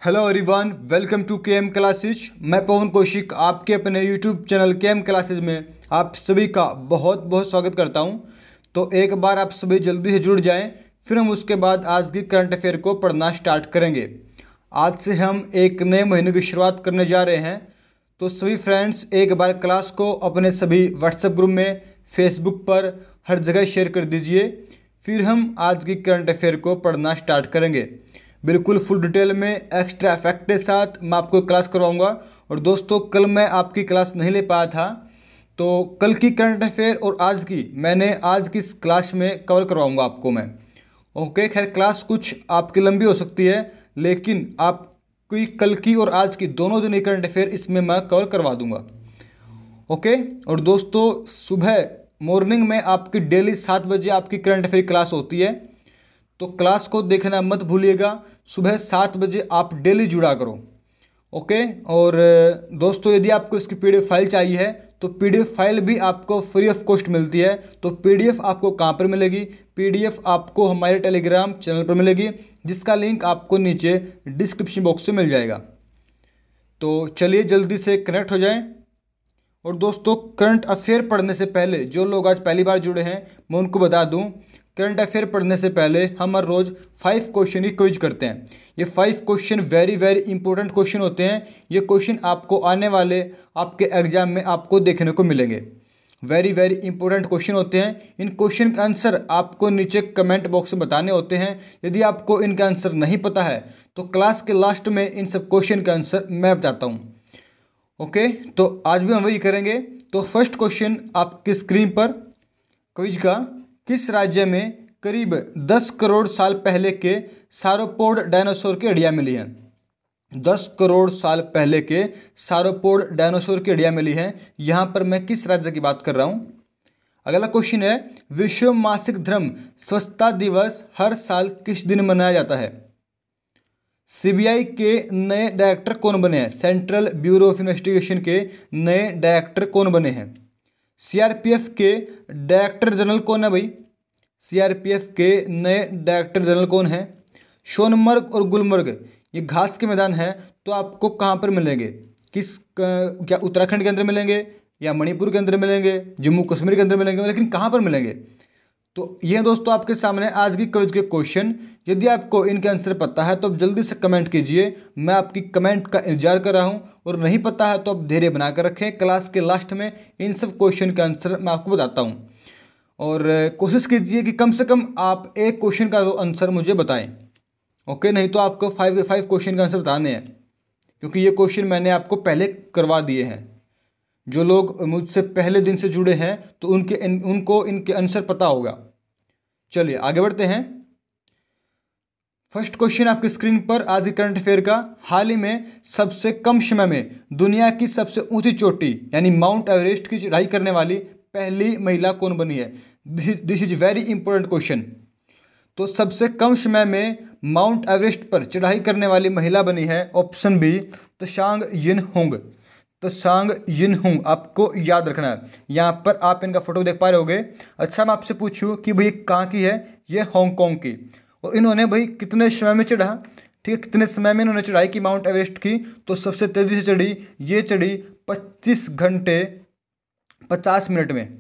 Hello everyone, welcome to के M classes. मैं पवन कौशिक आपके अपने यूट्यूब चैनल के एम क्लासेज में आप सभी का बहुत बहुत स्वागत करता हूं। तो एक बार आप सभी जल्दी से जुड़ जाएं, फिर हम उसके बाद आज की करंट अफेयर को पढ़ना स्टार्ट करेंगे। आज से हम एक नए महीने की शुरुआत करने जा रहे हैं। तो सभी फ्रेंड्स एक बार क्लास को अपने सभी व्हाट्सएप ग्रुप में, फेसबुक पर हर जगह शेयर कर दीजिए। फिर हम आज की करंट अफेयर को पढ़ना स्टार्ट करेंगे। बिल्कुल फुल डिटेल में एक्स्ट्रा फैक्ट के साथ मैं आपको क्लास करवाऊंगा। और दोस्तों, कल मैं आपकी क्लास नहीं ले पाया था, तो कल की करंट अफेयर और आज की मैंने आज की इस क्लास में कवर करवाऊंगा आपको मैं। ओके, खैर क्लास कुछ आपकी लंबी हो सकती है, लेकिन आपकी कल की और आज की दोनों दिन की करंट अफेयर इसमें मैं कवर करवा दूंगा। ओके, और दोस्तों सुबह मॉर्निंग में आपकी डेली 7 बजे आपकी करंट अफेयर क्लास होती है, तो क्लास को देखना मत भूलिएगा। सुबह 7 बजे आप डेली जुड़ा करो। ओके, और दोस्तों यदि आपको इसकी पीडीएफ फाइल चाहिए है तो पीडीएफ फाइल भी आपको फ्री ऑफ कॉस्ट मिलती है। तो पीडीएफ आपको कहाँ पर मिलेगी? पीडीएफ आपको हमारे टेलीग्राम चैनल पर मिलेगी, जिसका लिंक आपको नीचे डिस्क्रिप्शन बॉक्स में मिल जाएगा। तो चलिए जल्दी से कनेक्ट हो जाएं। और दोस्तों, करंट अफेयर पढ़ने से पहले जो लोग आज पहली बार जुड़े हैं, मैं उनको बता दूं, करंट अफेयर पढ़ने से पहले हम हर रोज़ 5 क्वेश्चन की क्विज करते हैं। ये 5 question very very important question होते हैं। ये क्वेश्चन आपको आने वाले आपके एग्जाम में आपको देखने को मिलेंगे। वेरी वेरी इंपॉर्टेंट क्वेश्चन होते हैं। इन क्वेश्चन का आंसर आपको नीचे कमेंट बॉक्स में बताने होते हैं। यदि आपको इनका आंसर नहीं पता है तो क्लास के लास्ट में इन सब क्वेश्चन का आंसर मैं बताता हूँ। ओके, तो आज भी हम वही करेंगे। तो फर्स्ट क्वेश्चन आपकी स्क्रीन पर क्विज का, किस राज्य में करीब 10 करोड़ साल पहले के सारोपोड डायनासोर की हड्डियां मिली हैं? 10 करोड़ साल पहले के सारोपोड डायनासोर की हड्डियां मिली हैं। यहाँ पर मैं किस राज्य की बात कर रहा हूँ? अगला क्वेश्चन है, विश्व मासिक धर्म स्वच्छता दिवस हर साल किस दिन मनाया जाता है? सीबीआई के नए डायरेक्टर कौन बने हैं? सेंट्रल ब्यूरो ऑफ इन्वेस्टिगेशन के नए डायरेक्टर कौन बने हैं? सीआरपीएफ के डायरेक्टर जनरल कौन है भाई? सीआरपीएफ के नए डायरेक्टर जनरल कौन है? सोनमर्ग और गुलमर्ग ये घास के मैदान हैं, तो आपको कहाँ पर मिलेंगे? क्या उत्तराखंड के अंदर मिलेंगे, या मणिपुर के अंदर मिलेंगे, जम्मू कश्मीर के अंदर मिलेंगे, लेकिन कहाँ पर मिलेंगे? तो ये दोस्तों आपके सामने आज की क्विज के क्वेश्चन। यदि आपको इनके आंसर पता है तो आप जल्दी से कमेंट कीजिए, मैं आपकी कमेंट का इंतजार कर रहा हूँ। और नहीं पता है तो आप धैर्य बनाकर रखें, क्लास के लास्ट में इन सब क्वेश्चन का आंसर मैं आपको बताता हूँ। और कोशिश कीजिए कि कम से कम आप एक क्वेश्चन का आंसर मुझे बताएं। ओके, नहीं तो आपको 5 क्वेश्चन का आंसर बताने हैं, क्योंकि ये क्वेश्चन मैंने आपको पहले करवा दिए हैं। जो लोग मुझसे पहले दिन से जुड़े हैं तो उनको इनके आंसर पता होगा। चलिए आगे बढ़ते हैं। फर्स्ट क्वेश्चन आपकी स्क्रीन पर आज की करंट अफेयर का, हाल ही में सबसे कम समय में दुनिया की सबसे ऊंची चोटी यानी माउंट एवरेस्ट की चढ़ाई करने वाली पहली महिला कौन बनी है? This is very important question. तो सबसे कम समय में माउंट एवरेस्ट पर चढ़ाई करने वाली महिला बनी है ऑप्शन बी, त्सांग यिनहुंग। त्सांग यिनहुंग आपको याद रखना है। यहाँ पर आप इनका फोटो देख पा रहे होगे। अच्छा, मैं आपसे पूछूं कि भाई कहाँ की है? ये हांगकांग की। और इन्होंने भाई कितने समय में चढ़ा? ठीक है, कितने समय में इन्होंने चढ़ाई की माउंट एवरेस्ट की? तो सबसे तेज़ी से चढ़ी, ये चढ़ी 25 घंटे 50 मिनट में।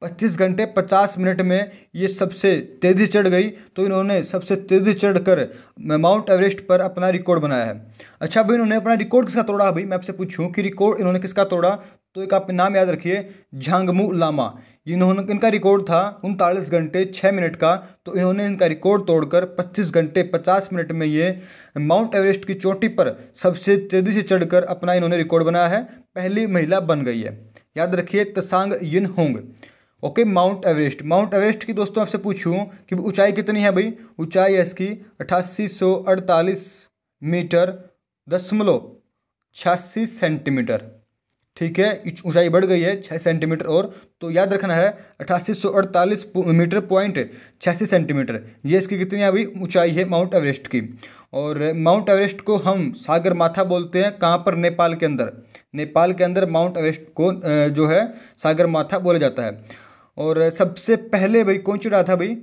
25 घंटे 50 मिनट में ये सबसे तेज़ी चढ़ गई। तो इन्होंने सबसे तेज़ी चढ़कर माउंट एवरेस्ट पर अपना रिकॉर्ड बनाया है। अच्छा भाई, इन्होंने अपना रिकॉर्ड किसका तोड़ा? भाई मैं आपसे पूछूं कि रिकॉर्ड इन्होंने किसका तोड़ा, तो एक आप नाम याद रखिए, झांगमू लामा। इनका रिकॉर्ड था 39 घंटे 6 मिनट का। तो इन्होंने इनका रिकॉर्ड तोड़कर 25 घंटे 50 मिनट में ये माउंट एवरेस्ट की चोटी पर सबसे तेज़ी से चढ़कर अपना इन्होंने रिकॉर्ड बनाया है। पहली महिला बन गई है। याद रखिए, त्सांग यिनहुंग। ओके, माउंट एवरेस्ट की दोस्तों आपसे पूछूं कि ऊंचाई कितनी है भाई? ऊंचाई है इसकी 8848 मीटर दशमलव 86 सेंटीमीटर। ठीक है, ऊंचाई बढ़ गई है 6 सेंटीमीटर और। तो याद रखना है 8848 मीटर पॉइंट 86 सेंटीमीटर, ये इसकी कितनी है भाई? ऊंचाई है माउंट एवरेस्ट की। और माउंट एवरेस्ट को हम सागर माथा बोलते हैं। कहाँ पर? नेपाल के अंदर। नेपाल के अंदर माउंट एवरेस्ट को जो है सागर माथा बोला जाता है। और सबसे पहले भाई कौन चढ़ा था भाई?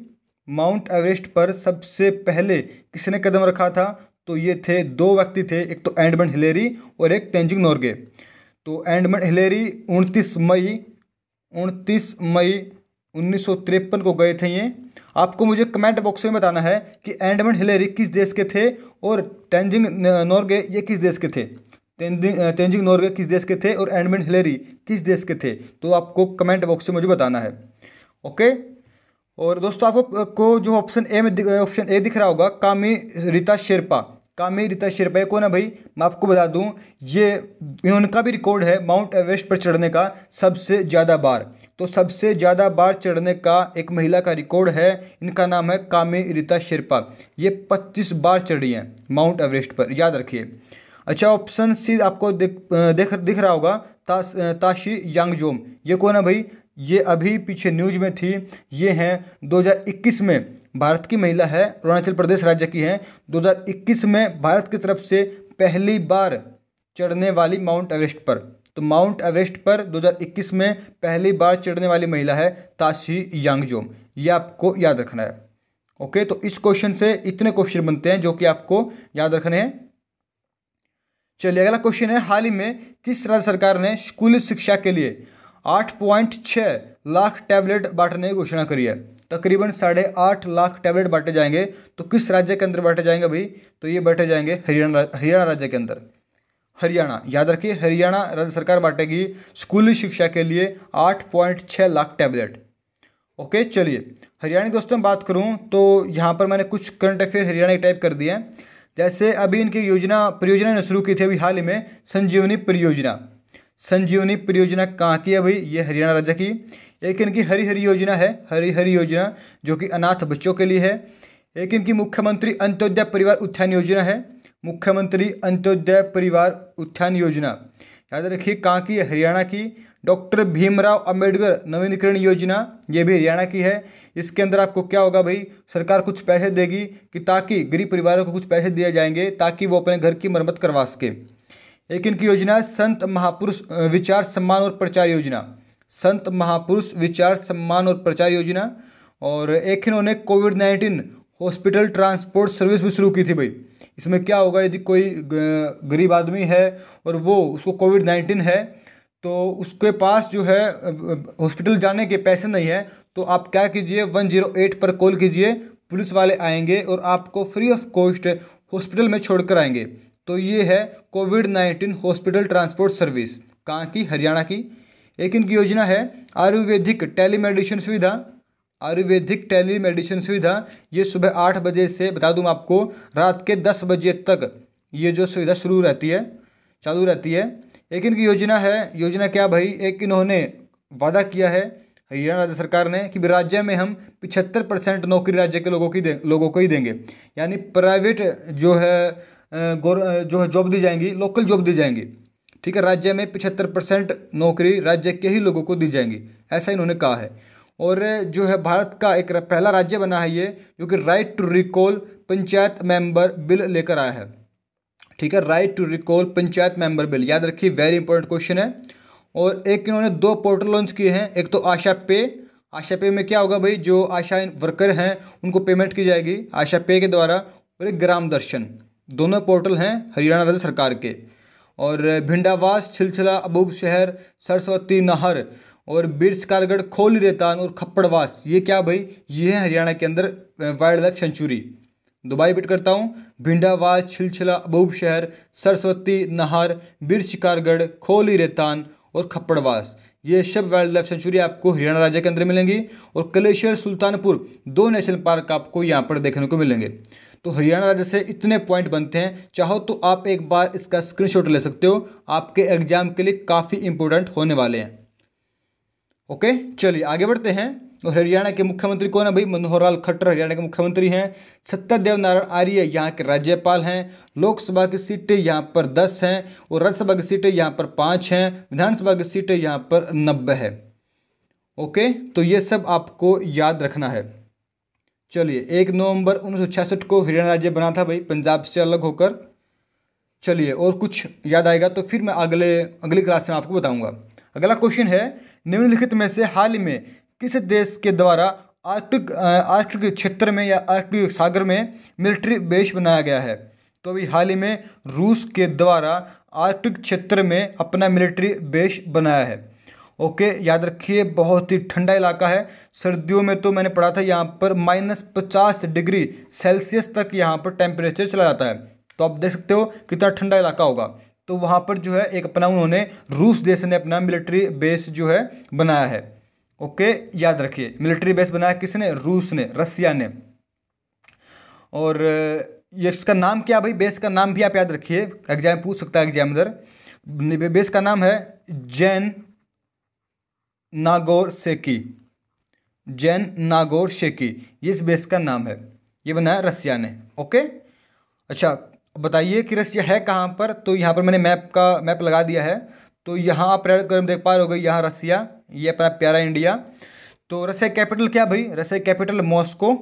माउंट एवरेस्ट पर सबसे पहले किसने कदम रखा था? तो ये थे दो व्यक्ति थे, एक तो एडमंड हिलेरी और एक तेंजिंग नोर्गे। तो एडमंड हिलेरी 29 मई 1953 को गए थे ये। आपको मुझे कमेंट बॉक्स में बताना है कि एडमंड हिलेरी किस देश के थे और तेंजिंग नोर्गे ये किस देश के थे। तेंजिंग नोर्गे किस देश के थे और एडमंड हिलेरी किस देश के थे, तो आपको कमेंट बॉक्स में मुझे बताना है। ओके। और दोस्तों आपको जो ऑप्शन ए दिख रहा होगा, कामी रीता शेरपा। कामी रीता शेरपा ये कौन है भाई, मैं आपको बता दूं, ये इनका भी रिकॉर्ड है माउंट एवरेस्ट पर चढ़ने का सबसे ज़्यादा बार। तो सबसे ज़्यादा बार चढ़ने का एक महिला का रिकॉर्ड है, इनका नाम है कामी रीता शेरपा। ये 25 बार चढ़ी हैं माउंट एवरेस्ट पर, याद रखिए। अच्छा, ऑप्शन सी आपको दिख रहा होगा, ताशी यांगजोम। ये कौन है भाई, ये अभी पीछे न्यूज में थी। ये हैं 2021 में भारत की महिला है, अरुणाचल प्रदेश राज्य की है। 2021 में भारत की तरफ से पहली बार चढ़ने वाली माउंट एवरेस्ट पर। तो माउंट एवरेस्ट पर 2021 में पहली बार चढ़ने वाली महिला है ताशी यांगजोम। ये आपको याद रखना है। ओके, तो इस क्वेश्चन से इतने क्वेश्चन बनते हैं जो कि आपको याद रखने हैं। चलिए अगला क्वेश्चन है, हाल ही में किस राज्य सरकार ने स्कूली शिक्षा के लिए 8.6 लाख टैबलेट बांटने की घोषणा करी है। तकरीबन 8.5 लाख टैबलेट बांटे जाएंगे। तो किस राज्य के अंदर बांटे जाएंगे भाई, तो ये बांटे जाएंगे हरियाणा राज्य के अंदर। हरियाणा, याद रखिए, हरियाणा राज्य सरकार बांटेगी स्कूली शिक्षा के लिए 8.6 लाख टैबलेट। ओके, चलिए हरियाणा की दोस्तों बात करूँ तो यहाँ पर मैंने कुछ करंट अफेयर हरियाणा की टाइप कर दिए हैं। जैसे अभी इनकी परियोजना ने शुरू की थी अभी हाल ही में, संजीवनी परियोजना। संजीवनी परियोजना कहाँ की है भाई, ये हरियाणा राज्य की। एक इनकी हरी योजना है, हरी योजना, जो कि अनाथ बच्चों के लिए है। एक इनकी मुख्यमंत्री अंत्योदय परिवार उत्थान योजना है, मुख्यमंत्री अंत्योदय परिवार उत्थान योजना। याद रखिए कहाँ की है, हरियाणा की। डॉक्टर भीमराव अंबेडकर नवीनीकरण योजना, ये भी हरियाणा की है। इसके अंदर आपको क्या होगा भाई, सरकार कुछ पैसे देगी कि ताकि गरीब परिवारों को कुछ पैसे दिए जाएंगे ताकि वो अपने घर की मरम्मत करवा सके। एक इनकी योजना है संत महापुरुष विचार सम्मान और प्रचार योजना, संत महापुरुष विचार सम्मान और प्रचार योजना। और एक इन्होंने कोविड-19 हॉस्पिटल ट्रांसपोर्ट सर्विस भी शुरू की थी भाई। इसमें क्या होगा, यदि कोई गरीब आदमी है और वो उसको कोविड-19 है तो उसके पास जो है हॉस्पिटल जाने के पैसे नहीं है, तो आप क्या कीजिए 108 पर कॉल कीजिए, पुलिस वाले आएंगे और आपको फ्री ऑफ कॉस्ट हॉस्पिटल में छोड़कर आएंगे। तो ये है कोविड-19 हॉस्पिटल ट्रांसपोर्ट सर्विस, कहाँ की, हरियाणा की। एक इनकी योजना है आयुर्वेदिक टेलीमेडिसिन सुविधा, आयुर्वेदिक टेलीमेडिसिन सुविधा। ये सुबह 8 बजे से बता दूँ आपको रात के 10 बजे तक ये जो सुविधा चालू रहती है। एक इनकी योजना है, योजना क्या भाई, एक इन्होंने वादा किया है हरियाणा राज्य सरकार ने कि राज्य में हम 75% नौकरी राज्य के लोगों को ही देंगे। यानी प्राइवेट जो है जॉब दी जाएंगी, लोकल जॉब दी जाएंगी। ठीक है, राज्य में 75% नौकरी राज्य के ही लोगों को दी जाएंगी, ऐसा इन्होंने कहा है। और जो है भारत का एक पहला राज्य बना है ये, जो कि right to recall panchayat member bill लेकर आया है। ठीक है, right to recall panchayat member bill, याद रखिए, वेरी इंपॉर्टेंट क्वेश्चन है। और एक इन्होंने 2 पोर्टल लॉन्च किए हैं, एक तो आशा पे में क्या होगा भाई, जो आशा वर्कर हैं उनको पेमेंट की जाएगी आशा पे के द्वारा, और एक ग्राम दर्शन, दोनों पोर्टल हैं हरियाणा राज्य सरकार के। और भिंडावास, छिलछला, अबूब शहर, सरस्वती नहर और बिरसकारगढ़, खोली रेतान और खप्पड़वास, ये क्या भाई, ये है हरियाणा के अंदर वाइल्ड लाइफ सेंचुरी। दोबारा रिपीट करता हूँ, भिंडावास, छिलछला, अबूब शहर, सरस्वती नहर, बिरसकारगढ़, खोली रेतान और खप्पड़वास, ये सब वाइल्ड लाइफ सेंचुरी आपको हरियाणा राज्य के अंदर मिलेंगी। और कलेश्वर, सुल्तानपुर, 2 नेशनल पार्क आपको यहाँ पर देखने को मिलेंगे। तो हरियाणा राज्य से इतने पॉइंट बनते हैं, चाहो तो आप एक बार इसका स्क्रीनशॉट ले सकते हो, आपके एग्जाम के लिए काफ़ी इंपॉर्टेंट होने वाले हैं। ओके, चलिए आगे बढ़ते हैं। और हरियाणा के मुख्यमंत्री कौन है भाई, मनोहर लाल खट्टर हरियाणा के मुख्यमंत्री हैं। सत्यदेव नारायण आर्य यहाँ के राज्यपाल हैं। लोकसभा की सीटें यहाँ पर 10 हैं और राज्यसभा की सीटें यहाँ पर 5 हैं। विधानसभा की सीटें यहाँ पर 90 है। ओके, तो ये सब आपको याद रखना है। चलिए, 1 नवंबर 1966 को हरियाणा राज्य बना था भाई, पंजाब से अलग होकर। चलिए, और कुछ याद आएगा तो फिर मैं अगली क्लास में आपको बताऊंगा। अगला क्वेश्चन है, निम्नलिखित में से हाल ही में किस देश के द्वारा आर्कटिक क्षेत्र में या आर्कटिक सागर में मिलिट्री बेस बनाया गया है। तो अभी हाल ही में रूस के द्वारा आर्कटिक क्षेत्र में अपना मिलिट्री बेस बनाया है। ओके, याद रखिए बहुत ही ठंडा इलाका है। सर्दियों में तो मैंने पढ़ा था यहाँ पर -50 डिग्री सेल्सियस तक यहाँ पर टेम्परेचर चला जाता है। तो आप देख सकते हो कितना ठंडा इलाका होगा। तो वहाँ पर जो है एक अपना उन्होंने रूस देश ने अपना मिलिट्री बेस जो है बनाया है। ओके, याद रखिए मिलिट्री बेस बनाया किसने? रूस ने, रसिया ने। और ये इसका नाम क्या भाई? बेस का नाम भी आप याद रखिए, एग्जाम पूछ सकता है एग्जामिनर। बेस का नाम है जैन नागोरसेकी। जैन नागोरसेकी ये इस बेस का नाम है, ये बनाया रसिया ने। ओके, अच्छा बताइए कि रसिया है कहाँ पर? तो यहाँ पर मैंने मैप लगा दिया है। तो यहाँ आप देख पा रहे हो, यहाँ रसिया, ये अपना प्यारा इंडिया। तो रसिया कैपिटल क्या भाई? रसिया कैपिटल मॉस्को।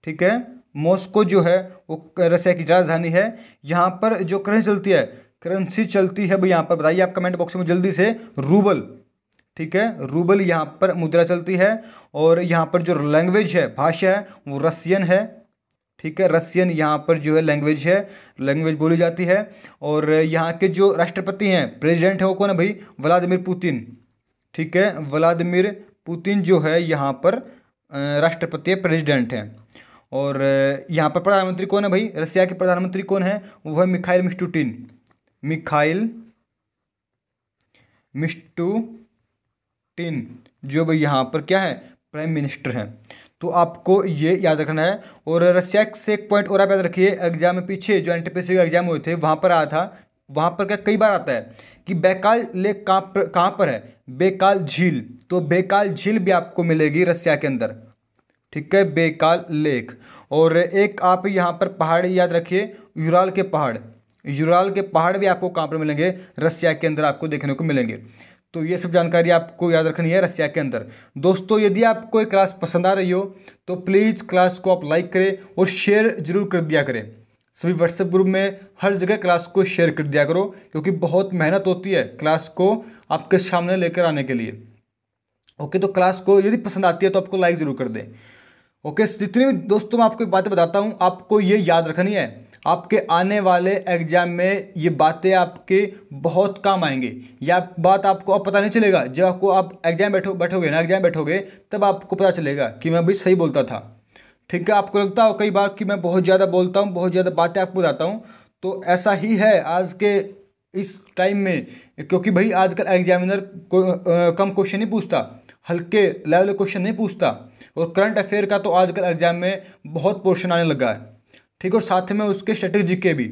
ठीक है, मॉस्को जो है वो रसिया की राजधानी है। यहाँ पर जो करेंसी चलती है भाई, यहाँ पर बताइए आप कमेंट बॉक्स में जल्दी से। रूबल। ठीक है, रूबल यहाँ पर मुद्रा चलती है। और यहाँ पर जो लैंग्वेज है, भाषा है, वो रसियन है। ठीक है, रसियन यहाँ पर जो है लैंग्वेज बोली जाती है। और यहाँ के जो राष्ट्रपति हैं, प्रेसिडेंट है, वो कौन है भाई? Vladimir Putin. ठीक है, व्लादिमीर पुतिन जो है यहाँ पर राष्ट्रपति प्रेसिडेंट हैं। और यहाँ पर प्रधानमंत्री कौन है भाई? रसिया के प्रधानमंत्री कौन है? वो है मिखाइल मिष्टुटिन, जो भाई यहाँ पर क्या है? प्राइम मिनिस्टर हैं। तो आपको ये याद रखना है। और रसिया से एक पॉइंट और आप याद रखिए, एग्जाम में पीछे जो एनटीपीसी के एग्जाम हुए थे वहाँ पर आया था। वहाँ पर क्या कई बार आता है कि बैकाल लेक कहाँ पर है? बैकाल झील। तो बैकाल झील भी आपको मिलेगी रसिया के अंदर। ठीक है, बैकाल लेक। और एक आप यहाँ पर पहाड़ याद रखिए, यूराल के पहाड़ भी आपको कहाँ पर मिलेंगे? रसिया के अंदर आपको देखने को मिलेंगे। तो ये सब जानकारी आपको याद रखनी है रसिया के अंदर। दोस्तों, यदि आपको ये क्लास पसंद आ रही हो तो प्लीज़ क्लास को आप लाइक करें और शेयर जरूर कर दिया करें। सभी व्हाट्सएप ग्रुप में हर जगह क्लास को शेयर कर दिया करो, क्योंकि बहुत मेहनत होती है क्लास को आपके सामने लेकर आने के लिए। ओके, तो क्लास को यदि पसंद आती है तो आपको लाइक ज़रूर कर दें। ओके, जितनी भी दोस्तों मैं आपको बातें बताता हूँ, आपको ये याद रखनी है। आपके आने वाले एग्जाम में ये बातें आपके बहुत काम आएंगी। यह बात आपको अब पता नहीं चलेगा, जब आप एग्जाम बैठोगे तब आपको पता चलेगा कि मैं भी सही बोलता था। ठीक है, आपको लगता हो कई बार कि मैं बहुत ज़्यादा बोलता हूँ, बहुत ज़्यादा बातें आपको बताता हूँ। तो ऐसा ही है आज के इस टाइम में, क्योंकि भाई आजकल एग्जामिनर कम क्वेश्चन नहीं पूछता, हल्के लेवल क्वेश्चन नहीं पूछता। और करंट अफेयर का तो आजकल एग्जाम में बहुत पोर्शन आने लगा है। ठीक, और साथ में उसके स्ट्रेटेजी के भी।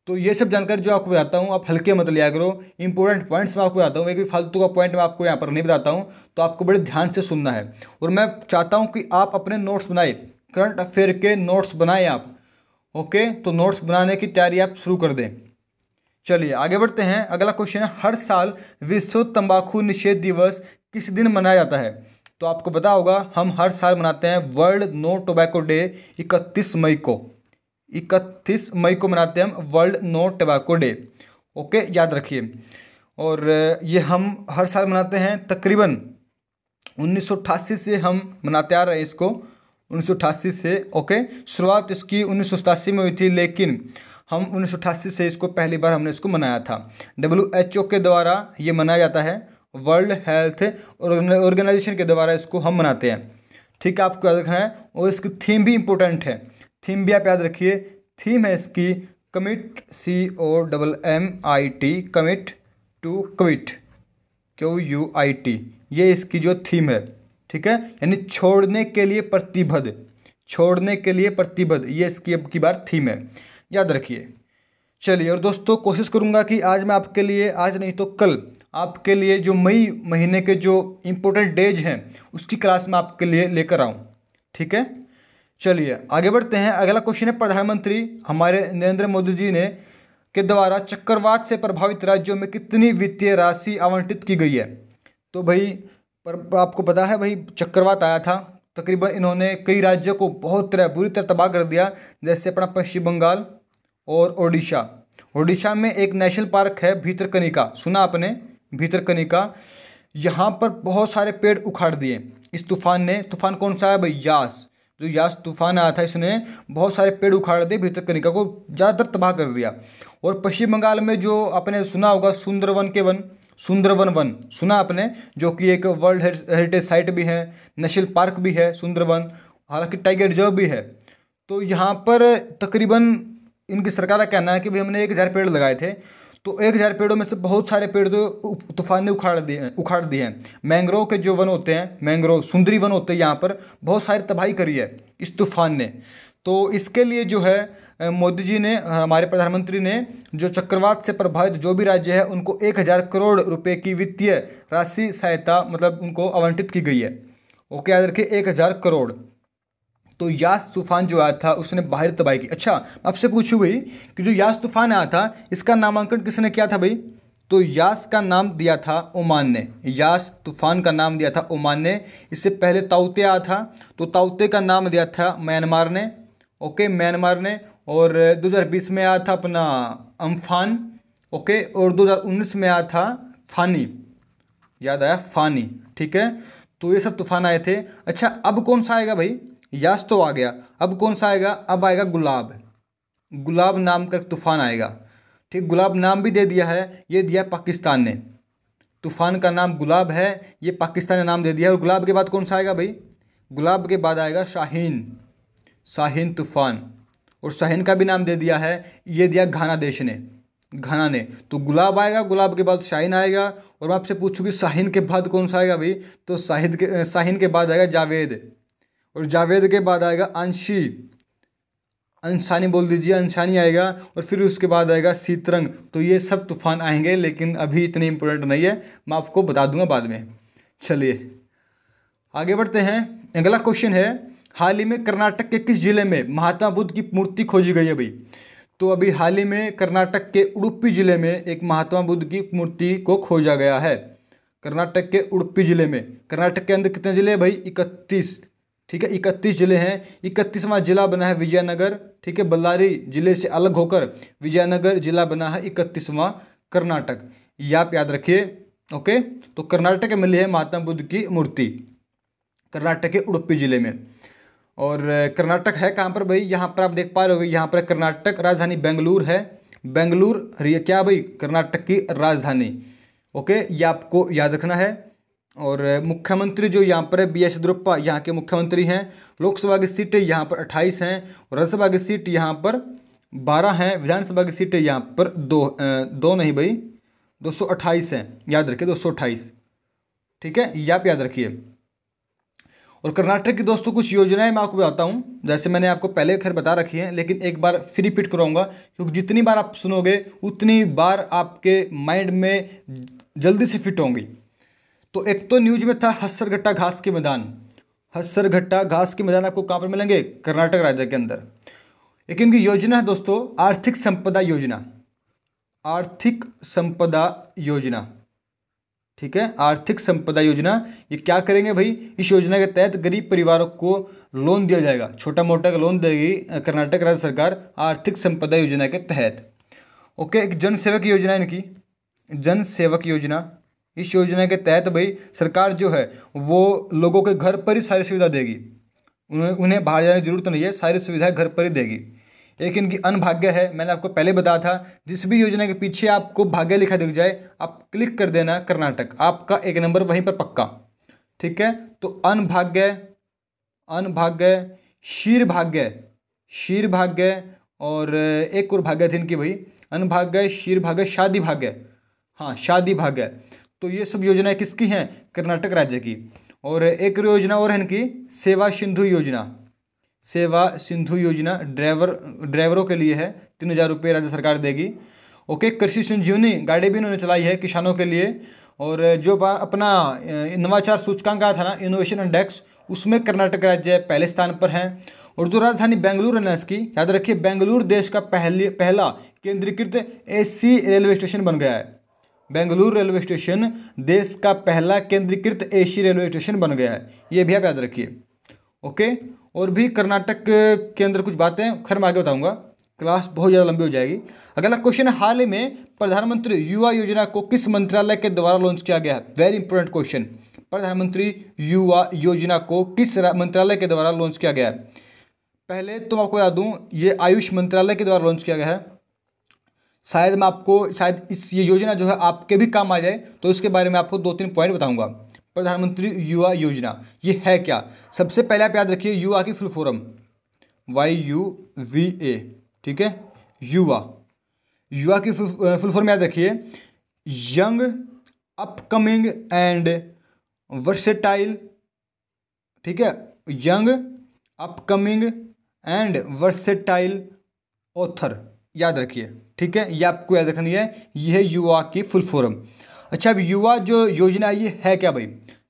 तो ये सब जानकारी जो आपको बताता हूँ आप हल्के मत लिया करो। इंपॉर्टेंट पॉइंट्स मैं आपको बताता हूँ, एक भी फालतू का पॉइंट मैं आपको यहाँ पर नहीं बताता हूँ, तो आपको बड़े ध्यान से सुनना है। और मैं चाहता हूँ कि आप अपने नोट्स बनाए, करंट अफेयर के नोट्स बनाएं आप। ओके, तो नोट्स बनाने की तैयारी आप शुरू कर दें। चलिए आगे बढ़ते हैं। अगला क्वेश्चन है, हर साल विश्व तंबाकू निषेध दिवस किस दिन मनाया जाता है? तो आपको पता होगा हम हर साल मनाते हैं वर्ल्ड नो टोबैको डे 31 मई को मनाते हैं हम world no tobacco day. Okay, याद रखिए। और ये हम हर साल मनाते हैं, तकरीबन 1988 से हम मनाते आ रहे हैं इसको, 1988 से। ओके, शुरुआत इसकी 1987 में हुई थी, लेकिन हम 1988 से इसको पहली बार हमने इसको मनाया था। WHO के द्वारा ये मनाया जाता है, वर्ल्ड हेल्थ ऑर्गेनाइजेशन के द्वारा इसको हम मनाते हैं। ठीक है, आपको याद रखना है। और इसकी थीम भी इम्पोर्टेंट है, थीम भी आप याद रखिए। थीम है इसकी commit, COMMIT, commit to quit, QUIT, ये इसकी जो थीम है। ठीक है, यानी छोड़ने के लिए प्रतिबद्ध, ये इसकी अब की बार थीम है, याद रखिए। चलिए, और दोस्तों कोशिश करूंगा कि आज मैं आपके लिए, आज नहीं तो कल आपके लिए जो मई महीने के जो इम्पोर्टेंट डेज हैं उसकी क्लास में आपके लिए लेकर आऊँ। ठीक है, चलिए आगे बढ़ते हैं। अगला क्वेश्चन है, प्रधानमंत्री हमारे नरेंद्र मोदी जी ने के द्वारा चक्रवात से प्रभावित राज्यों में कितनी वित्तीय राशि आवंटित की गई है? तो भाई पर आपको पता है भाई चक्रवात आया था, तकरीबन इन्होंने कई राज्यों को बुरी तरह तबाह कर दिया, जैसे अपना पश्चिम बंगाल और ओडिशा में एक नेशनल पार्क है भीतरकनिका, सुना आपने? भीतरकनिका, यहाँ पर बहुत सारे पेड़ उखाड़ दिए इस तूफान ने। तूफान कौन सा है भाई? यास। जो यास तूफान आया था इसने बहुत सारे पेड़ उखाड़ दिए, भितरकनिका को ज़्यादातर तबाह कर दिया। और पश्चिम बंगाल में जो आपने सुना होगा सुंदरवन के वन, सुंदरवन वन सुना आपने, जो कि एक वर्ल्ड हेरिटेज साइट भी है, नेशनल पार्क भी है सुंदरवन, हालांकि टाइगर रिजर्व भी है। तो यहाँ पर तकरीबन इनकी सरकार का कहना है कि भाई हमने 1000 पेड़ लगाए थे, तो 1000 पेड़ों में से बहुत सारे पेड़ तो तूफान ने उखाड़ दिए हैं। मैंग्रोव के जो वन होते हैं, मैंग्रोव सुंदरी वन होते हैं, यहाँ पर बहुत सारी तबाही करी है इस तूफान ने। तो इसके लिए जो है मोदी जी ने, हमारे प्रधानमंत्री ने, जो चक्रवात से प्रभावित जो भी राज्य है उनको 1000 करोड़ रुपए की वित्तीय राशि सहायता मतलब उनको आवंटित की गई है। ओके, याद रखिए 1000 करोड़। तो यास तूफान जो आया था उसने बाहर तबाही की। अच्छा, आपसे पूछूं भाई कि जो यास तूफान आया था इसका नामांकन किसने किया था भाई? तो यास का नाम दिया था ओमान ने, यास तूफान का नाम दिया था ओमान ने। इससे पहले ताउते आया था, तो ताउते का नाम दिया था म्यांमार ने। ओके, म्यांमार ने। और 2020 में आया था अपना अम्फान। ओके, और 2019 में आया था फानी, याद आया फानी। ठीक है, तो ये सब तूफान आए थे। अच्छा, अब कौन सा आएगा भाई? यास तो आ गया, अब कौन सा आएगा? अब आएगा गुलाब। गुलाब नाम का तूफान आएगा। ठीक, गुलाब नाम भी दे दिया है, ये दिया पाकिस्तान ने। तूफान का नाम गुलाब है, ये पाकिस्तान ने नाम दे दिया। और गुलाब के बाद कौन सा आएगा भाई? गुलाब के बाद आएगा शाहीन, शाहीन तूफान। और शाहीन का भी नाम दे दिया है, ये दिया घाना देश ने, घाना ने। तो गुलाब आएगा, गुलाब के बाद शाहीन आएगा। और मैं आपसे पूछूँ कि शाहीन के बाद कौन सा आएगा भाई? तो शाहीन के बाद आएगा जावेद, और जावेद के बाद आएगा अंशी, अंशानी बोल दीजिए, अंशानी आएगा। और फिर उसके बाद आएगा सीतरंग। तो ये सब तूफान आएंगे, लेकिन अभी इतने इंपॉर्टेंट नहीं है, मैं आपको बता दूंगा बाद में। चलिए आगे बढ़ते हैं। अगला क्वेश्चन है, हाल ही में कर्नाटक के किस जिले में महात्मा बुद्ध की मूर्ति खोजी गई है भाई? तो अभी हाल ही में कर्नाटक के उडुपी जिले में एक महात्मा बुद्ध की मूर्ति को खोजा गया है। कर्नाटक के उडुपी जिले में, कर्नाटक के अंदर कितने जिले हैं भाई? 31। ठीक है, 31 जिले हैं। 31वां जिला बना है विजयनगर। ठीक है, बल्लारी जिले से अलग होकर विजयनगर जिला बना है 31वां कर्नाटक, ये आप याद रखिए। ओके, तो कर्नाटक में मिली है महात्मा बुद्ध की मूर्ति, कर्नाटक के उडुपी जिले में। और कर्नाटक है कहाँ पर भाई? यहाँ पर आप देख पा रहे हो, यहाँ पर कर्नाटक राजधानी बेंगलुरु है। बेंगलुरु क्या भाई? कर्नाटक की राजधानी। ओके, ये आपको याद रखना है। और मुख्यमंत्री जो यहाँ पर है BS येदियुरप्पा यहाँ के मुख्यमंत्री हैं। लोकसभा की सीटें यहाँ पर 28 हैं, और राज्यसभा की सीट यहाँ पर 12 हैं। विधानसभा की सीटें यहाँ पर दो नहीं भाई, 228 हैं, याद रखिए 228। ठीक है, ये आप याद रखिए। और कर्नाटक की दोस्तों कुछ योजनाएं मैं आपको बताता हूँ, जैसे मैंने आपको पहले खैर बता रखी हैं, लेकिन एक बार फिर रिपीट कराऊंगा, क्योंकि जितनी बार आप सुनोगे उतनी बार आपके माइंड में जल्दी से फिट होंगी। तो एक तो न्यूज में था हस्सरघट्टा घास के मैदान। हस्सरघट्टा घास के मैदान आपको कहाँ पर मिलेंगे? कर्नाटक राज्य के अंदर। एक इनकी योजना है दोस्तों, आर्थिक संपदा योजना, आर्थिक संपदा योजना। ठीक है, आर्थिक संपदा योजना। ये क्या करेंगे भाई? इस योजना के तहत गरीब परिवारों को लोन दिया जाएगा, छोटा मोटा लोन देगी कर्नाटक राज्य सरकार आर्थिक संपदा योजना के तहत। ओके, एक जन सेवक योजना है इनकी, जन सेवक योजना। इस योजना के तहत भाई सरकार जो है वो लोगों के घर पर ही सारी सुविधा देगी, उन्हें बाहर जाने की जरूरत नहीं है, सारी सुविधाएं घर पर ही देगी। एक इनकी अनभाग्य है, मैंने आपको पहले बताया था, जिस भी योजना के पीछे आपको भाग्य लिखा दिख जाए आप क्लिक कर देना कर्नाटक, आपका 1 नंबर वहीं पर पक्का। ठीक है, तो अनभाग्य, अनभाग्य, शीरभाग्य, शीरभाग्य, और एक और भाग्य थी इनकी भाई, अनभाग्य, शीरभाग्य, शादी भाग्य। हाँ, शादी भाग्य। तो ये सब योजनाएं किसकी हैं? कर्नाटक राज्य की। और एक योजना और है इनकी, सेवा सिंधु योजना। सेवा सिंधु योजना ड्राइवरों के लिए है, 3000 रुपये राज्य सरकार देगी। ओके, कृषि संजीवनी गाड़ी भी इन्होंने चलाई है किसानों के लिए। और जो अपना नवाचार सूचकांक आया था ना, इनोवेशन इंडेक्स, उसमें कर्नाटक राज्य पहले स्थान पर है। और जो राजधानी बेंगलुरु है ना इसकी, याद रखिए बेंगलुरु देश का पहला केंद्रीकृत AC रेलवे स्टेशन बन गया है। बेंगलुरु रेलवे स्टेशन देश का पहला केंद्रीकृत AC रेलवे स्टेशन बन गया है, ये भी आप याद रखिए। ओके, और भी कर्नाटक के अंदर कुछ बातें खैर मैं आगे बताऊंगा, क्लास बहुत ज़्यादा लंबी हो जाएगी। अगला क्वेश्चन है, हाल ही में प्रधानमंत्री युवा योजना को किस मंत्रालय के द्वारा लॉन्च किया गया है? Very important question. प्रधानमंत्री युवा योजना को किस मंत्रालय के द्वारा लॉन्च किया गया है? पहले तो मैं आपको बता दूं, ये आयुष मंत्रालय के द्वारा लॉन्च किया गया है। शायद ये योजना जो है आपके भी काम आ जाए, तो इसके बारे में आपको 2-3 पॉइंट बताऊंगा। प्रधानमंत्री युवा योजना ये है क्या? सबसे पहले आप याद रखिए युवा की फुल फॉर्म YUVA, ठीक है। युवा की फुल फॉर्म याद रखिए, यंग अपकमिंग एंड वर्सेटाइल, ठीक है। Young upcoming and versatile author, याद रखिए, ठीक है। ये आपको याद रखनी है, ये है युवा की फुल फॉर्म। अच्छा, अब युवा जो योजना ये है क्या भाई?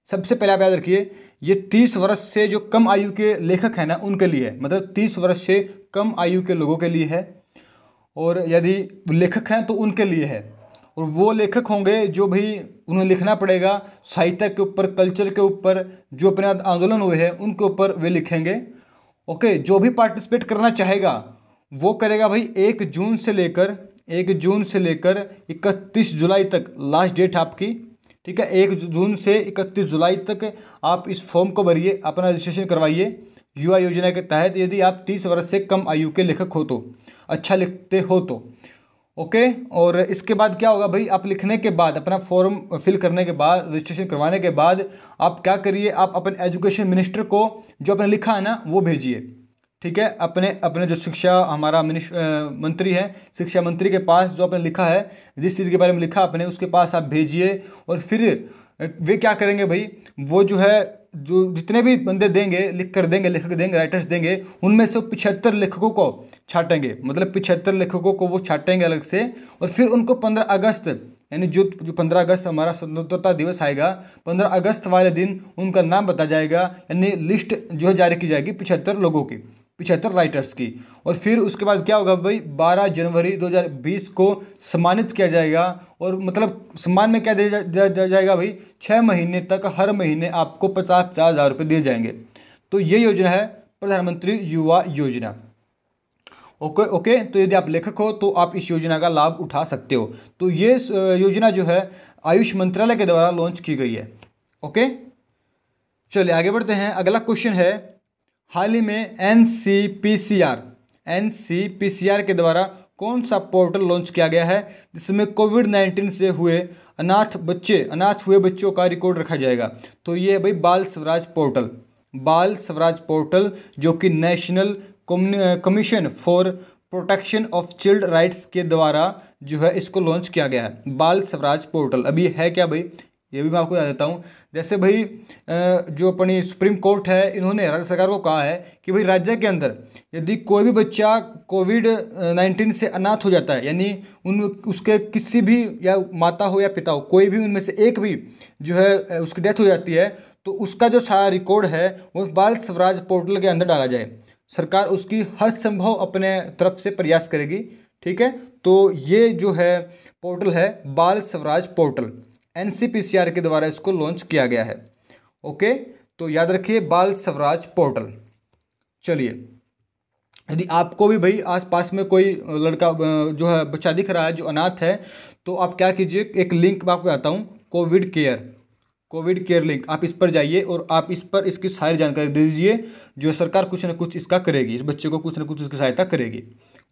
सबसे पहले आप याद रखिए, ये 30 वर्ष से जो कम आयु के लेखक हैं ना, उनके लिए है। मतलब 30 वर्ष से कम आयु के लोगों के लिए है, और यदि लेखक हैं तो उनके लिए है। और वो लेखक होंगे जो भाई उन्हें लिखना पड़ेगा साहित्य के ऊपर, कल्चर के ऊपर, जो अपने आंदोलन हुए हैं उनके ऊपर वे लिखेंगे। ओके, जो भी पार्टिसिपेट करना चाहेगा वो करेगा भाई 1 जून से लेकर 31 जुलाई तक लास्ट डेट आपकी, ठीक है। 1 जून से 31 जुलाई तक आप इस फॉर्म को भरिए, अपना रजिस्ट्रेशन करवाइए युवा योजना के तहत, यदि आप 30 वर्ष से कम आयु के लेखक हो तो, अच्छा लिखते हो तो। ओके, और इसके बाद क्या होगा भाई, आप लिखने के बाद, अपना फॉर्म फिल करने के बाद, रजिस्ट्रेशन करवाने के बाद आप क्या करिए, आप अपने एजुकेशन मिनिस्टर को जो आपने लिखा है ना वो भेजिए, ठीक है। अपने जो शिक्षा हमारा मंत्री है, शिक्षा मंत्री के पास जो आपने लिखा है, जिस चीज़ के बारे में लिखा आपने, उसके पास आप भेजिए। और फिर वे क्या करेंगे भाई, वो जो है, जो जितने भी बंदे देंगे, लेखक देंगे, राइटर्स देंगे, उनमें से 75 लेखकों को छाटेंगे। मतलब 75 लेखकों को वो छाटेंगे अलग से, और फिर उनको 15 अगस्त, यानी जो 15 अगस्त हमारा स्वतंत्रता दिवस आएगा, 15 अगस्त वाले दिन उनका नाम बताया जाएगा, यानी लिस्ट जो है जारी की जाएगी 75 लोगों की, 75 राइटर्स की। और फिर उसके बाद क्या होगा भाई, 12 जनवरी 2020 को सम्मानित किया जाएगा। और मतलब सम्मान में क्या दिया जाएगा भाई, 6 महीने तक हर महीने आपको 50,000 रुपये दिए जाएंगे। तो ये योजना है प्रधानमंत्री युवा योजना। ओके, तो यदि आप लेखक हो तो आप इस योजना का लाभ उठा सकते हो। तो ये योजना जो है आयुष मंत्रालय के द्वारा लॉन्च की गई है। ओके, चलिए आगे बढ़ते हैं। अगला क्वेश्चन है, हाल ही में एनसीपीसीआर के द्वारा कौन सा पोर्टल लॉन्च किया गया है जिसमें कोविड-19 से हुए अनाथ हुए बच्चों का रिकॉर्ड रखा जाएगा? तो ये है भाई बाल स्वराज पोर्टल, जो कि national commission for protection of child rights के द्वारा जो है इसको लॉन्च किया गया है, बाल स्वराज पोर्टल। अभी है क्या भाई, ये भी मैं आपको बता देता हूँ। जैसे भाई जो अपनी सुप्रीम कोर्ट है, इन्होंने राज्य सरकार को कहा है कि भाई राज्य के अंदर यदि कोई भी बच्चा कोविड-19 से अनाथ हो जाता है, यानी उसके किसी भी, या माता हो या पिता हो, कोई भी उनमें से एक भी जो है उसकी डेथ हो जाती है, तो उसका जो सारा रिकॉर्ड है वो बाल स्वराज पोर्टल के अंदर डाला जाए। सरकार उसकी हर संभव अपने तरफ से प्रयास करेगी, ठीक है। तो ये जो है पोर्टल है बाल स्वराज पोर्टल, एनसीपीसीआर के द्वारा इसको लॉन्च किया गया है। ओके, तो याद रखिए बाल स्वराज पोर्टल। चलिए, यदि आपको भी भाई आसपास में कोई लड़का जो है बच्चा दिख रहा है जो अनाथ है, तो आप क्या कीजिए, एक लिंक मैं आपको बताता हूँ, कोविड केयर लिंक, आप इस पर जाइए और आप इस पर इसकी सारी जानकारी दे दीजिए। जो सरकार कुछ ना कुछ इसका करेगी, इस बच्चे को कुछ ना कुछ इसकी सहायता करेगी।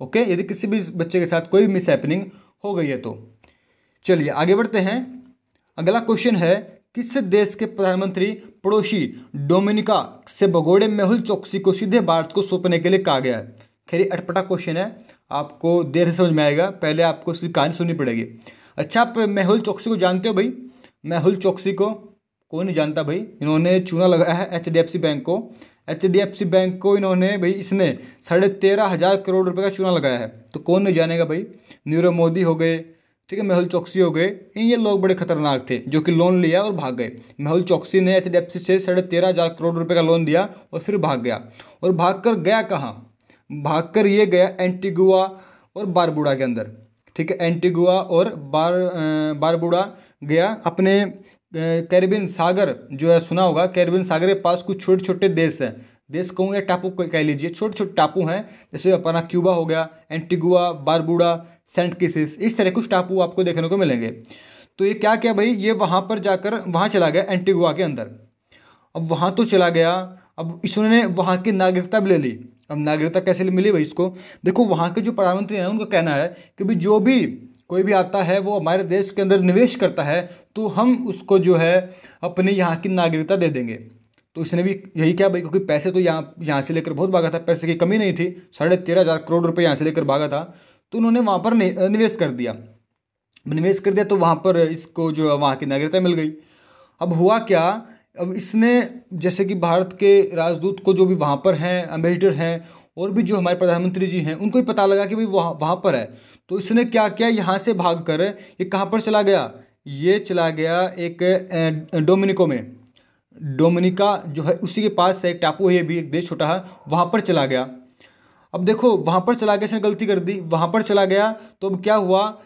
ओके, यदि किसी भी बच्चे के साथ कोई भी मिस हैपनिंग हो गई है तो। चलिए आगे बढ़ते हैं। अगला क्वेश्चन है, किस देश के प्रधानमंत्री पड़ोसी डोमिनिका से भगोड़े मेहुल चोकसी को सीधे भारत को सौंपने के लिए कहा गया है? खैर अटपटा क्वेश्चन है, आपको देर से समझ में आएगा, पहले आपको इसकी कहानी सुननी पड़ेगी। अच्छा, आप मेहुल चोकसी को जानते हो भाई? मेहुल चोकसी को कौन नहीं जानता भाई। इन्होंने चूना लगाया है HDFC बैंक को इन्होंने भाई, इसने 13,500 करोड़ रुपए का चूना लगाया है। तो कौन नहीं जानेगा भाई, नीरव मोदी हो गए, ठीक है, मेहुल चोकसी हो गए, ये लोग बड़े खतरनाक थे जो कि लोन लिया और भाग गए। मेहुल चोकसी ने HDFC से 13,500 करोड़ रुपए का लोन दिया और फिर भाग गया। और भागकर गया कहाँ? भागकर ये गया एंटीगुआ और बारबुडा के अंदर, ठीक है। एंटीगुआ और बारबुडा गया, अपने कैरिबियन सागर जो है सुना होगा, कैरिबियन सागर के पास कुछ छोटे छोटे देश हैं, देश कहूँ या टापू कह लीजिए, छोटे छोटे टापू हैं, जैसे अपना क्यूबा हो गया, एंटीगुआ, बारबुडा, सेंट किसिस, इस तरह कुछ टापू आपको देखने को मिलेंगे। तो ये क्या किया भाई, ये वहाँ पर जाकर वहाँ चला गया एंटीगुआ के अंदर। अब वहाँ तो चला गया, अब इसने वहाँ की नागरिकता भी ले ली। अब नागरिकता कैसे मिली भाई इसको, देखो वहाँ के जो प्रधानमंत्री हैं उनका कहना है कि भाई जो भी कोई भी आता है वो हमारे देश के अंदर निवेश करता है तो हम उसको जो है अपनी यहाँ की नागरिकता दे देंगे। तो इसने भी यही किया भाई, क्योंकि पैसे तो यहाँ से लेकर बहुत भागा था, पैसे की कमी नहीं थी, 13,500 करोड़ रुपये यहाँ से लेकर भागा था, तो उन्होंने वहाँ पर निवेश कर दिया। निवेश कर दिया तो वहाँ पर इसको जो वहाँ की नागरिकता मिल गई। अब हुआ क्या, अब इसने जैसे कि भारत के राजदूत को जो भी वहाँ पर हैं, एम्बेसडर हैं, और भी जो हमारे प्रधानमंत्री जी हैं, उनको भी पता लगा कि भाई वहाँ पर है। तो इसने क्या किया, यहाँ से भाग कर ये कहाँ पर चला गया, ये चला गया एक डोमिनिको में। डोमिनिका जो है उसी के पास है एक टापू है, ये भी एक देश छोटा है, वहाँ पर चला गया। अब देखो वहाँ पर चला गया, इसने गलती कर दी, वहाँ पर चला गया तो अब क्या हुआ,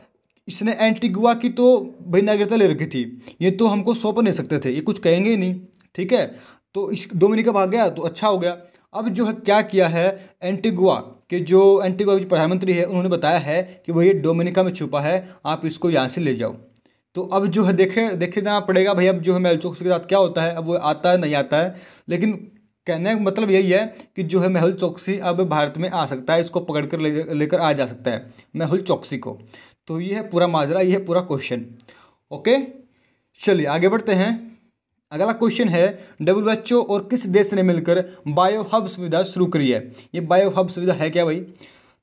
इसने एंटीगुआ की तो भाई नागरिकता ले रखी थी, ये तो हमको सौंप नहीं सकते थे, ये कुछ कहेंगे ही नहीं, ठीक है। तो इस डोमिनिका भाग गया तो अच्छा हो गया। अब जो है क्या किया है, एंटीगुआ के प्रधानमंत्री है उन्होंने बताया है कि भाई ये डोमिनिका में छुपा है, आप इसको यहाँ से ले जाओ। तो अब जो है देखना पड़ेगा भाई, अब जो है मेहुल चोकसी के साथ क्या होता है, अब वो आता है नहीं आता है, लेकिन कहने का मतलब यही है कि जो है मेहुल चोकसी अब भारत में आ सकता है, इसको पकड़ कर लेकर आ जा सकता है मेहुल चोकसी को। तो ये है पूरा माजरा, ये है पूरा क्वेश्चन। ओके चलिए आगे बढ़ते हैं। अगला क्वेश्चन है, WHO और किस देश ने मिलकर बायो हब सुविधा शुरू करी है। ये बायो हब सुविधा है क्या भाई,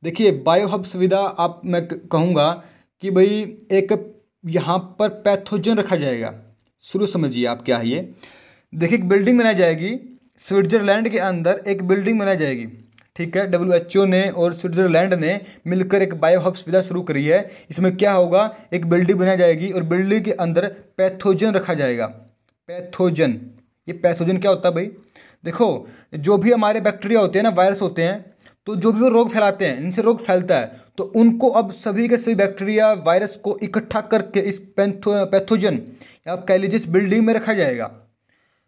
देखिए बायो हब सुविधा आप मैं कहूँगा कि भाई एक यहाँ पर पैथोजन रखा जाएगा। शुरू समझिए आप क्या है ये, देखिए एक बिल्डिंग बनाई जाएगी स्विट्जरलैंड के अंदर, एक बिल्डिंग बनाई जाएगी, ठीक है। WHO ने और स्विट्जरलैंड ने मिलकर एक बायो हब सुविधा शुरू करी है। इसमें क्या होगा, एक बिल्डिंग बनाई जाएगी और बिल्डिंग के अंदर पैथोजन रखा जाएगा। पैथोजन, ये पैथोजन क्या होता है भाई, देखो जो भी हमारे बैक्टीरिया होते हैं ना, वायरस होते हैं, तो जो भी वो रोग फैलाते हैं, इनसे रोग फैलता है, तो उनको अब सभी के सभी बैक्टीरिया वायरस को इकट्ठा करके इस पैथोजन या आप कह लीजिए इस बिल्डिंग में रखा जाएगा,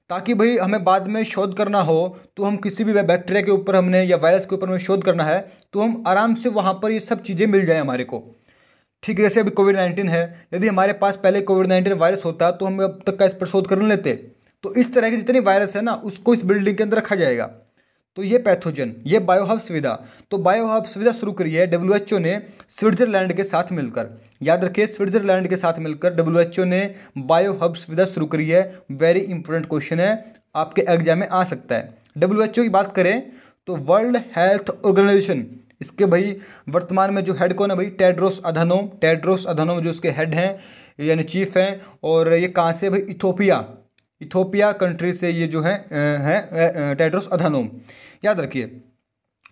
ताकि भाई हमें बाद में शोध करना हो तो हम किसी भी बैक्टीरिया के ऊपर हमने या वायरस के ऊपर हमें शोध करना है तो हम आराम से वहाँ पर ये सब चीज़ें मिल जाए हमारे को, ठीक है। जैसे अभी कोविड-19 है, यदि हमारे पास पहले कोविड-19 वायरस होता तो हम अब तक का इस पर शोध कर लेते। तो इस तरह के जितने वायरस है ना, उसको इस बिल्डिंग के अंदर रखा जाएगा। तो ये पैथोजन, ये बायो हब सुविधा, तो बायो हब सुविधा शुरू करी है WHO ने स्विट्जरलैंड के साथ मिलकर। याद रखिए स्विट्जरलैंड के साथ मिलकर WHO ने बायो हब सुविधा शुरू करी है। वेरी इंपॉर्टेंट क्वेश्चन है, आपके एग्जाम में आ सकता है। WHO की बात करें तो वर्ल्ड हेल्थ ऑर्गेनाइजेशन, इसके भाई वर्तमान में जो हेड कौन है भाई, टेड्रोस अधानोम जो इसके हेड हैं यानी चीफ हैं। और ये कहाँ से भाई, इथोपिया कंट्री से ये जो है टेड्रोस अधानोम, याद रखिए।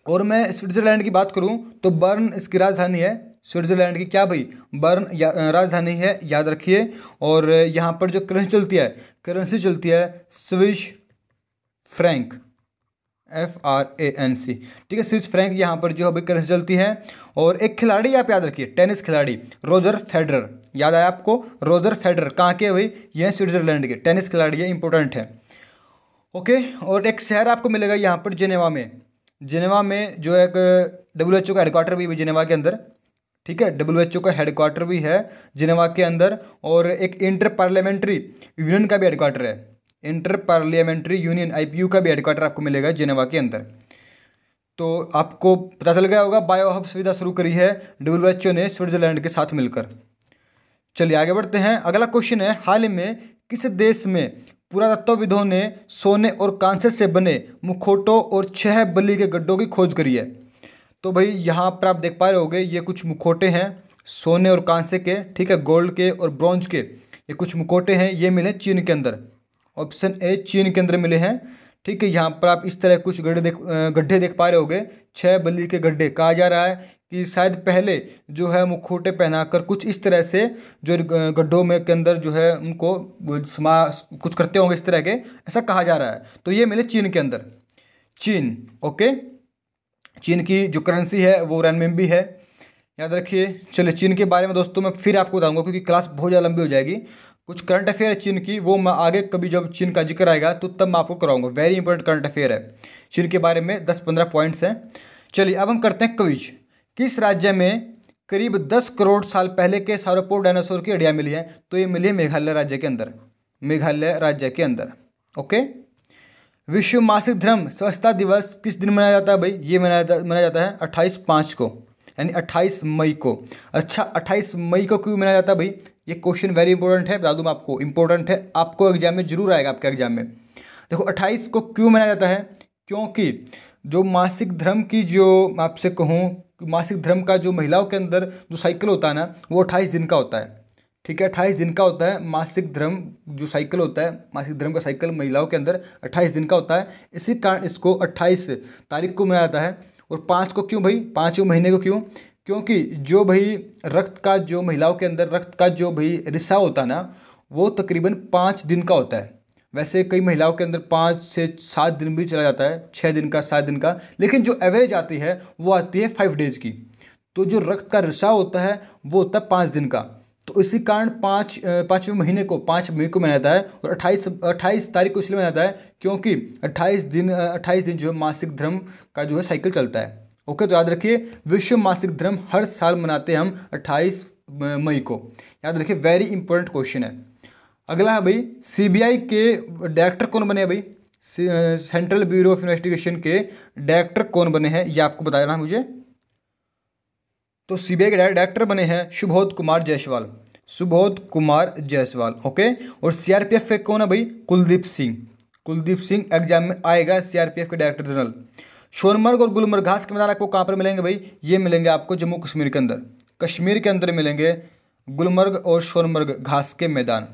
और मैं स्विट्जरलैंड की बात करूं तो बर्न इसकी राजधानी है। स्विट्जरलैंड की क्या भाई, बर्न राजधानी है, याद रखिए। और यहाँ पर जो करेंसी चलती है स्विस फ्रैंक, FRANC, ठीक है। स्विस फ्रैंक यहाँ पर जो अभी करेंसी चलती है। और एक खिलाड़ी आप याद रखिए, टेनिस खिलाड़ी रोजर फेडरर, याद आया आपको, रोजर फेडरर कहाँ के भाई, ये स्विट्जरलैंड के टेनिस खिलाड़ी है, इंपॉर्टेंट है। ओके, और एक शहर आपको मिलेगा यहाँ पर जेनेवा में जो एक WHO का हेडक्वार्टर भी है जेनेवा के अंदर, ठीक है। WHO का हेडक्वार्टर भी है जेनेवा के अंदर। और एक इंटर पार्लियामेंट्री यूनियन का भी हेडक्वार्टर है, इंटर पार्लियामेंट्री यूनियन IPU का भी हेडक्वार्टर आपको मिलेगा जेनेवा के अंदर। तो आपको पता चल गया होगा बायो हब सुविधा शुरू करी है WHO ने स्विट्जरलैंड के साथ मिलकर। चलिए आगे बढ़ते हैं। अगला क्वेश्चन है, हाल ही में किस देश में पुरातत्वविदों ने सोने और कांसे से बने मुखौटों और 6 बलि के गड्ढों की खोज करी है। तो भाई यहाँ पर आप देख पा रहे होंगे, ये कुछ मुखौटे हैं सोने और कांसे के, ठीक है, गोल्ड के और ब्रॉन्ज के, ये कुछ मुखौटे हैं, ये मिले चीन के अंदर। ऑप्शन ए चीन के अंदर मिले हैं, ठीक है। यहाँ पर आप इस तरह कुछ गड्ढे देख पा रहे होंगे, 6 बलि के गड्ढे। कहा जा रहा है कि शायद पहले जो है मुखौटे पहनाकर कुछ इस तरह से जो गड्ढों में के अंदर जो है उनको कुछ करते होंगे इस तरह के, ऐसा कहा जा रहा है। तो ये मिले चीन के अंदर, चीन, ओके। चीन की जो करेंसी है वो रेनमिनबी है, याद रखिए। चलिए चीन के बारे में दोस्तों मैं फिर आपको बताऊंगा, क्योंकि क्लास बहुत ज़्यादा लंबी हो जाएगी। कुछ करंट अफेयर है चीन की, वो मैं आगे कभी जब चीन का जिक्र आएगा तो तब मैं आपको कराऊंगा। वेरी इंपॉर्टेंट करंट अफेयर है चीन के बारे में, 10-15 पॉइंट्स हैं। चलिए अब हम करते हैं क्विज। किस राज्य में करीब 10 करोड़ साल पहले के sauropod डायनासोर की हड्डियाँ मिली हैं, तो ये मिली है मेघालय राज्य के अंदर, मेघालय राज्य के अंदर। ओके। विश्व मासिक धर्म स्वच्छता दिवस किस दिन मनाया जाता है भाई? ये मनाया जाता है 28/5 को, यानी 28 मई को। अच्छा, 28 मई को क्यों मनाया जाता है भाई? ये क्वेश्चन वेरी इंपॉर्टेंट है, बता दूँ मैं आपको, इंपॉर्टेंट है, आपको एग्जाम में जरूर आएगा, आपके एग्जाम में। देखो 28 को क्यों मनाया जाता है? क्योंकि जो मासिक धर्म की, जो आपसे कहूँ, मासिक धर्म का जो महिलाओं के अंदर जो साइकिल होता है ना, वो 28 दिन का होता है। ठीक है, 28 दिन का होता है मासिक धर्म, जो साइकिल होता है, मासिक धर्म का साइकिल महिलाओं के अंदर 28 दिन का होता है। इसी कारण इसको 28 तारीख को मनाया जाता है। और 5 को क्यों भाई? 5वें महीने को क्यों? क्योंकि जो भाई रक्त का, जो महिलाओं के अंदर रक्त का जो भाई रिसाव होता है ना, वो तकरीबन 5 दिन का होता है। वैसे कई महिलाओं के अंदर 5 से 7 दिन भी चला जाता है, 6 दिन का, 7 दिन का, लेकिन जो एवरेज आती है वो आती है 5 डेज की। तो जो रक्त का रिसाव होता है वो होता है 5 दिन का। तो इसी कारण 5वें महीने को 5 मई को मनाया जाता है। और 28 तारीख को इसलिए मनाया जाता है क्योंकि 28 दिन जो है मासिक धर्म का जो है साइकिल चलता है। ओके, तो याद रखिए, विश्व मासिक धर्म हर साल मनाते हैं हम 28 मई को। याद रखिए, वेरी इंपॉर्टेंट क्वेश्चन है। अगला है भाई, सीबीआई के डायरेक्टर कौन बने हैं भाई? सेंट्रल ब्यूरो ऑफ इन्वेस्टिगेशन के डायरेक्टर कौन बने हैं, ये आपको बताना है मुझे। तो सीबीआई के डायरेक्टर बने हैं सुबोध कुमार जायसवाल, सुबोध कुमार जायसवाल। ओके। और सीआरपीएफ के कौन है भाई? कुलदीप सिंह, कुलदीप सिंह एग्जाम में आएगा, सीआरपीएफ के डायरेक्टर जनरल। सोनमर्ग और गुलमर्ग घास के मैदान आपको कहाँ पर मिलेंगे भाई? ये मिलेंगे आपको जम्मू कश्मीर के अंदर, कश्मीर के अंदर मिलेंगे गुलमर्ग और सोनमर्ग घास के मैदान।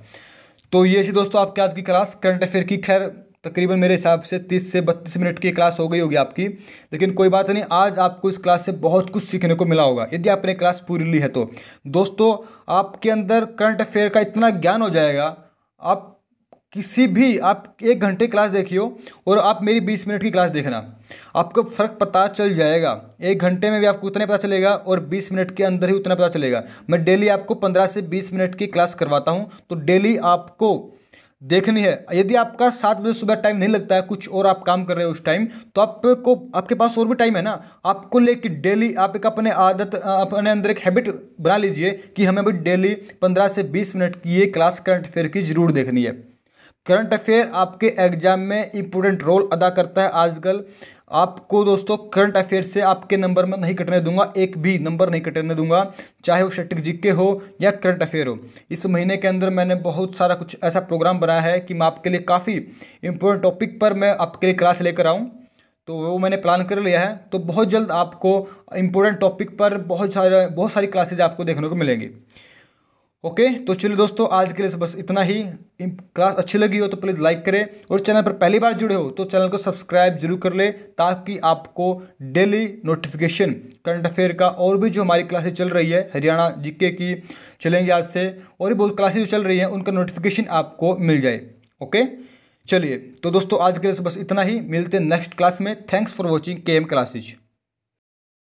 तो ये थी दोस्तों आपकी आज की क्लास करंट अफेयर की। खैर तकरीबन मेरे हिसाब से 30 से 32 मिनट की क्लास हो गई होगी आपकी, लेकिन कोई बात नहीं, आज आपको इस क्लास से बहुत कुछ सीखने को मिला होगा यदि आपने क्लास पूरी ली है तो। दोस्तों, आपके अंदर करंट अफेयर का इतना ज्ञान हो जाएगा, आप किसी भी, आप 1 घंटे क्लास देखियो और आप मेरी 20 मिनट की क्लास देखना, आपको फ़र्क पता चल जाएगा। 1 घंटे में भी आपको उतना पता चलेगा और 20 मिनट के अंदर ही उतना पता चलेगा। मैं डेली आपको 15 से 20 मिनट की क्लास करवाता हूँ, तो डेली आपको देखनी है। यदि आपका 7 बजे सुबह टाइम नहीं लगता है, कुछ और आप काम कर रहे हो उस टाइम, तो आपको, आपके पास और भी टाइम है ना, आपको लेके डेली आप एक अपने अपने अंदर एक हैबिट बना लीजिए कि हमें भी डेली 15 से 20 मिनट की ये क्लास करंट अफेयर की जरूर देखनी है। करंट अफेयर आपके एग्जाम में इंपॉर्टेंट रोल अदा करता है आजकल। आपको दोस्तों करंट अफेयर से आपके नंबर में नहीं कटने दूंगा, एक भी नंबर नहीं कटने दूंगा, चाहे वो स्टैटिक जीके हो या करंट अफेयर हो। इस महीने के अंदर मैंने बहुत सारा कुछ ऐसा प्रोग्राम बनाया है कि मैं आपके लिए काफ़ी इंपॉर्टेंट टॉपिक पर मैं आपके लिए क्लास लेकर आऊँ, तो वो मैंने प्लान कर लिया है। तो बहुत जल्द आपको इंपॉर्टेंट टॉपिक पर बहुत सारी क्लासेज आपको देखने को मिलेंगी। ओके, तो चलिए दोस्तों, आज के लिए बस इतना ही। क्लास अच्छी लगी हो तो प्लीज़ लाइक करें, और चैनल पर पहली बार जुड़े हो तो चैनल को सब्सक्राइब जरूर कर ले, ताकि आपको डेली नोटिफिकेशन करंट अफेयर का, और भी जो हमारी क्लासेस चल रही है, हरियाणा जीके की चलेंगी आज से, और भी बहुत क्लासेस जो चल रही हैं उनका नोटिफिकेशन आपको मिल जाए। ओके, चलिए तो दोस्तों आज के लिए बस इतना ही, मिलते हैं नेक्स्ट क्लास में। Thanks for watching KM classes.